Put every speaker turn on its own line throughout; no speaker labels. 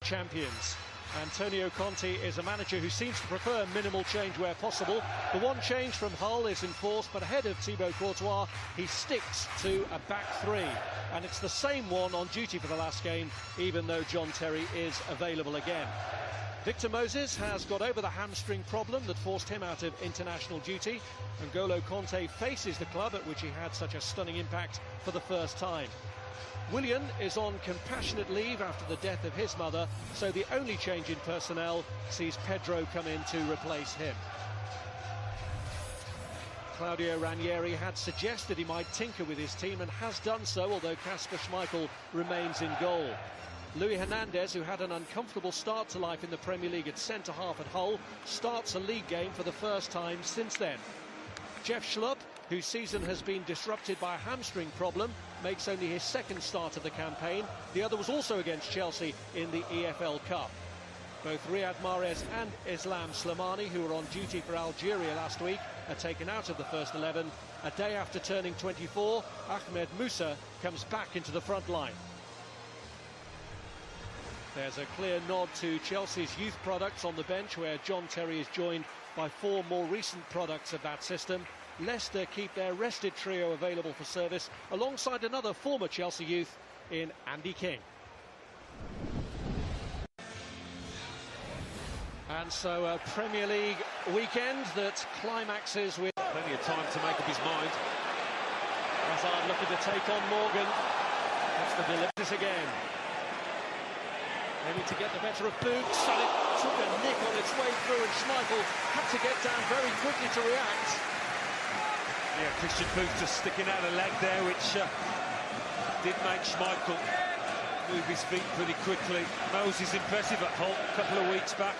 Champions. Antonio Conte is a manager who seems to prefer minimal change where possible. The one change from Hull is enforced, but ahead of Thibaut Courtois, he sticks to a back three. And it's the same one on duty for the last game, even though John Terry is available again. Victor Moses has got over the hamstring problem that forced him out of international duty. And N'Golo Conte faces the club at which he had such a stunning impact for the first time. Willian is on compassionate leave after the death of his mother, so the only change in personnel sees Pedro come in to replace him. Claudio Ranieri had suggested he might tinker with his team and has done so, although Kasper Schmeichel remains in goal. Luis Hernandez, who had an uncomfortable start to life in the Premier League at centre-half at Hull, starts a league game for the first time since then. Jeff Schlupp, whose season has been disrupted by a hamstring problem, makes only his second start of the campaign. The other was also against Chelsea in the EFL Cup. Both Riyad Mahrez and Islam Slimani, who were on duty for Algeria last week, are taken out of the first 11. A day after turning 24, Ahmed Musa comes back into the front line. There's a clear nod to Chelsea's youth products on the bench, where John Terry is joined by four more recent products of that system. Leicester keep their rested trio available for service alongside another former Chelsea youth in Andy King. And so a Premier League weekend that climaxes with
plenty of time to make up his mind.
Hazard looking to take on Morgan. That's the delivery again. Maybe to get the better of Boots, and it took a nick on its way through, and Schmeichel had to get down very quickly to react.
Yeah, Christian Boots just sticking out a leg there, which did make Schmeichel move his feet pretty quickly. Moses impressive at Hull a couple of weeks back.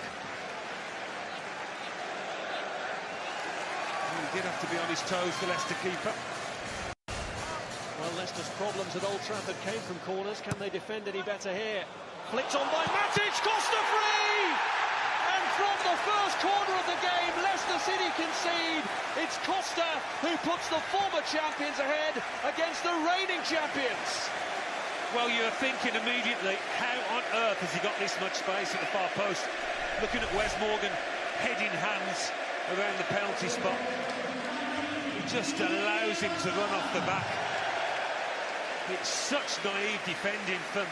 He did have to be on his toes, the Leicester keeper.
Well, Leicester's problems at Old Trafford came from corners. Can they defend any better here? Flicked on by Matic, Costa free! And from the first corner of the game, Leicester City concede. It's Costa who puts the former champions ahead against the reigning champions.
Well, you're thinking immediately, how on earth has he got this much space at the far post? Looking at Wes Morgan, head in hands around the penalty spot. He just allows him to run off the back. It's such naive defending from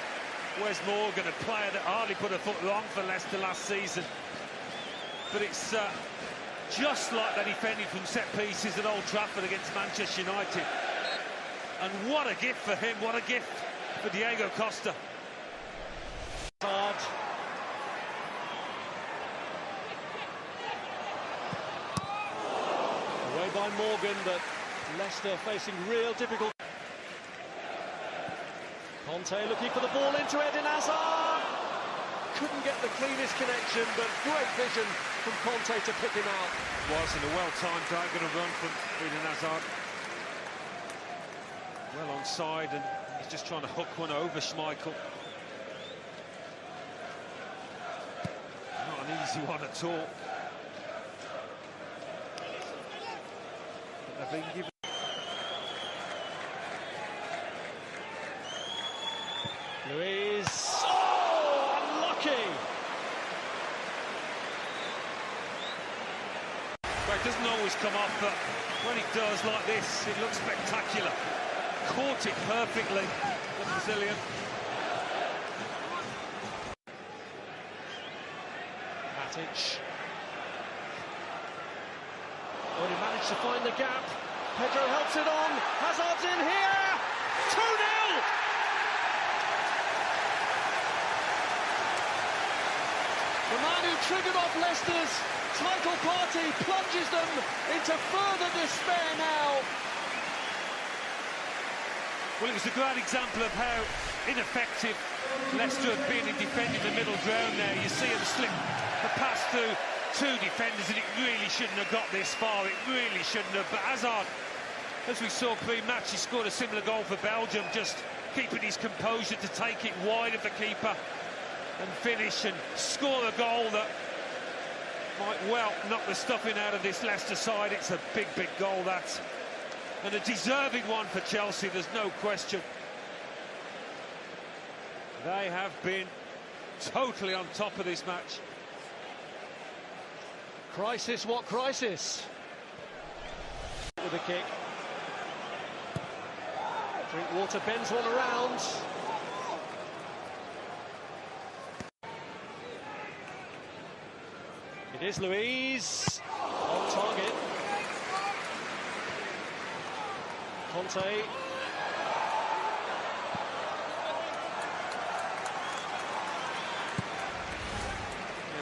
Wes Morgan, a player that hardly put a foot wrong for Leicester last season. But it's just like the defending from set pieces at Old Trafford against Manchester United. And what a gift for him, what a gift for Diego Costa.
Hard. Away by Morgan, but Leicester facing real difficulty. Conte looking for the ball into Eden Hazard. Couldn't get the cleanest connection, but great vision from Conte to pick him out.
Was in a well-timed diagonal run from Eden Hazard. Well onside, and he's just trying to hook one over Schmeichel. Not an easy one at all. But they've been given.
Luis, oh, unlucky!
Well, it doesn't always come off, but when it does like this, it looks spectacular. Caught it perfectly, the Brazilian.
Matic. Oh, he managed to find the gap. Pedro helps it on. Hazard's in here. 2-0! The man who triggered off Leicester's title party plunges them into further despair now.
Well, it was a great example of how ineffective Leicester have been in defending the middle ground there. You see him slip a pass through two defenders, and it really shouldn't have got this far. It really shouldn't have. But Hazard, as we saw pre-match, he scored a similar goal for Belgium, just keeping his composure to take it wide of the keeper and finish and score a goal that might well knock the stuffing out of this Leicester side. It's a big, big goal, that. And a deserving one for Chelsea, there's no question. They have been totally on top of this match.
Crisis, what crisis? With a kick. Drinkwater bends one around. It is Luiz on target. Conte.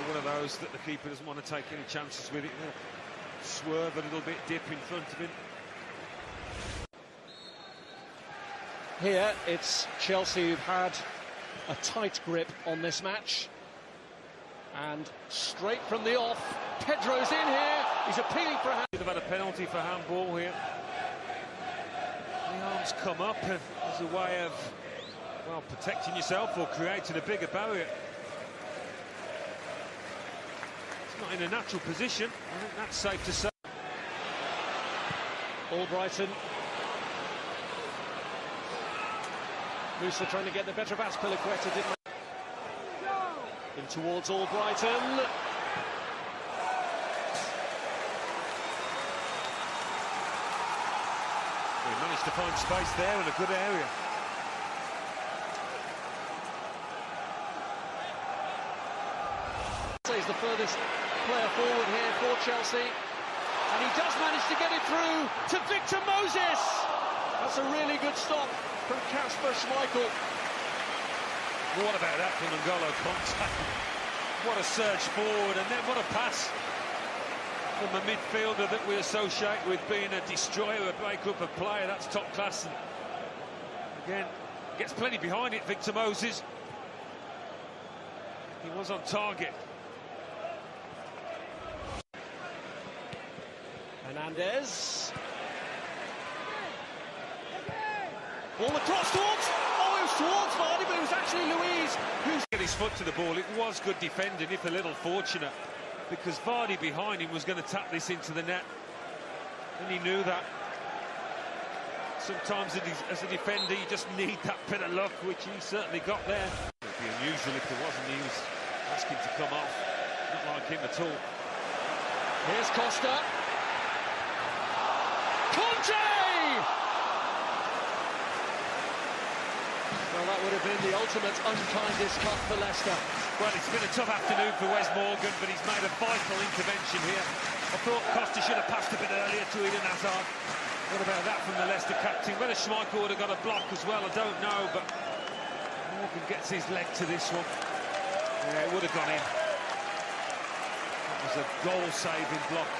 One of those that the keeper doesn't want to take any chances with it. Swerve a little bit, dip in front of him.
Here it's Chelsea who've had a tight grip on this match. And straight from the off, Pedro's in here. He's appealing for a hand.
They've had a penalty for handball here. The arms come up as a way of, well, protecting yourself or creating a bigger barrier. Not in a natural position. I think that's safe to say.
Albrighton. Musa trying to get the better of Azpilicueta, didn't he? In towards Albrighton.
He managed to find space there in a good area.
He's the furthest player forward here for Chelsea, and he does manage to get it through to Victor Moses. That's a really good stop from Kasper Schmeichel.
What about that from N'Golo Kanté? What a surge forward, and then what a pass from a midfielder that we associate with being a destroyer, a break-up of player. That's top class. And again, gets plenty behind it, Victor Moses. He was on target.
Hernandez. Ball across towards, it was towards Vardy, but it was actually Luiz who's...
Get his foot to the ball. It was good defending, if a little fortunate, because Vardy behind him was going to tap this into the net, and he knew that. Sometimes as a defender you just need that bit of luck, which he certainly got there. It would be unusual if there wasn't. He was asking to come off. Not like him at all.
Here's Costa. Conte! Well, that would have been the ultimate unkindest cut for Leicester.
Well, it's been a tough afternoon for Wes Morgan, but he's made a vital intervention here. I thought Costa should have passed a bit earlier to Eden Hazard. What about that from the Leicester captain? Whether Schmeichel would have got a block as well, I don't know, but Morgan gets his leg to this one. Yeah, it would have gone in. That was a goal-saving block.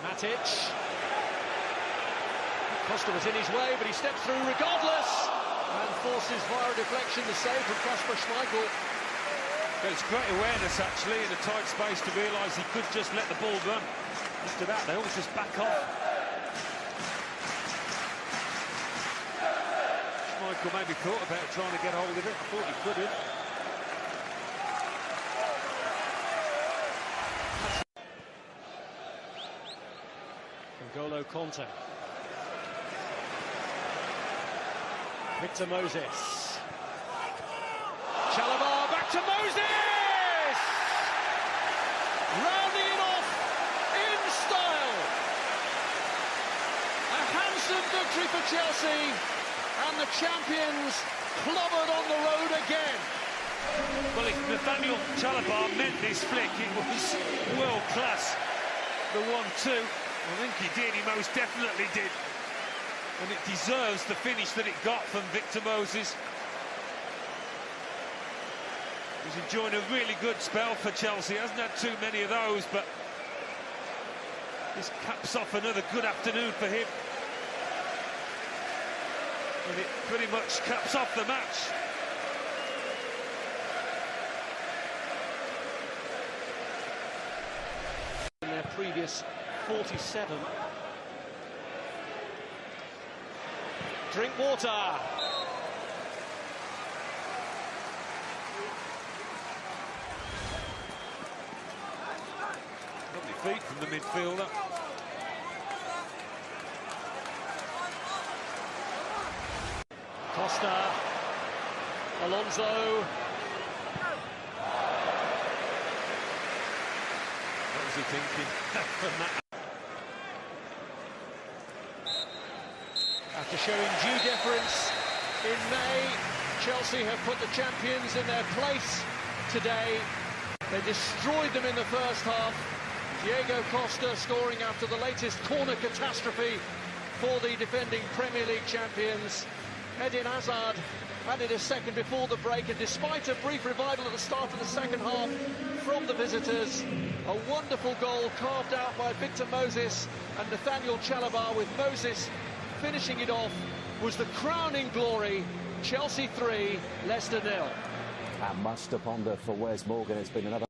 Matic. Costa was in his way, but he stepped through regardless and forces via a deflection the save from Kasper Schmeichel.
Well, it's great awareness, actually, in a tight space to realise he could just let the ball run. After that, they always just back off. Schmeichel maybe thought about trying to get hold of it. I thought he could have.
N'Golo Kanté. Victor Moses. Chalobah back to Moses! Rounding it off in style. A handsome victory for Chelsea, and the champions clobbered on the road again.
Well, if Nathaniel Chalobah meant this flick, it was world class. The 1-2, I think he did, he most definitely did. And it deserves the finish that it got from Victor Moses. He's enjoying a really good spell for Chelsea. Hasn't had too many of those, but this caps off another good afternoon for him. And it pretty much caps off the match.
In their previous 47. Drinkwater.
Lovely feet from the midfielder.
Costa, Alonso.
What was he thinking from that?
After showing due deference in May, Chelsea have put the champions in their place today. They destroyed them in the first half. Diego Costa scoring after the latest corner catastrophe for the defending Premier League champions. Eden Hazard added a second before the break, and despite a brief revival at the start of the second half from the visitors, a wonderful goal carved out by Victor Moses and Nathaniel Chalabar, with Moses finishing it off, was the crowning glory. Chelsea 3, Leicester 0.
And much to ponder for Wes Morgan. It's been another